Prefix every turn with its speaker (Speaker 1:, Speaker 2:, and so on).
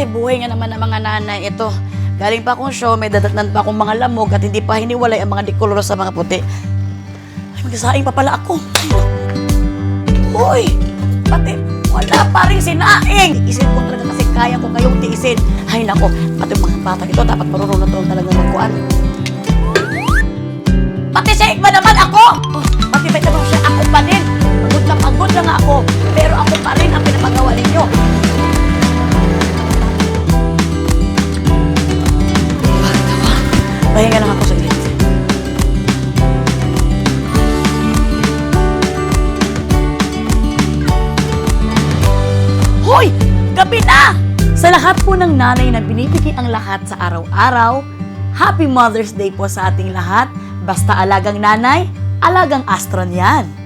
Speaker 1: Ay, buhay nga naman ng mga nanay. Ito, galing pa akong show, may dadatnan pa akong mga lamog at hindi pa hiniwalay ang mga dikoloro sa mga puti. Ay, magsasaing pa pala ako. Uy, pati wala pa rin sinaing. Isin ko talaga kasi kaya ko kayong tiisin. Ay, nako, pati mga bata ito, dapat marunong na ito talaga magkuhan. Pati siya, ba naman ako? Oh, pati ba naman siya, ako pa din. Pagod lang ako. Pero ako pa rin ang pinapagawa ninyo. Bakit ako? Pahinga lang ako sa ilit. Hoy! Gabi na! Sa lahat po ng nanay na binibigay ang lahat sa araw-araw, Happy Mother's Day po sa ating lahat. Basta alagang nanay, alagang astron yan.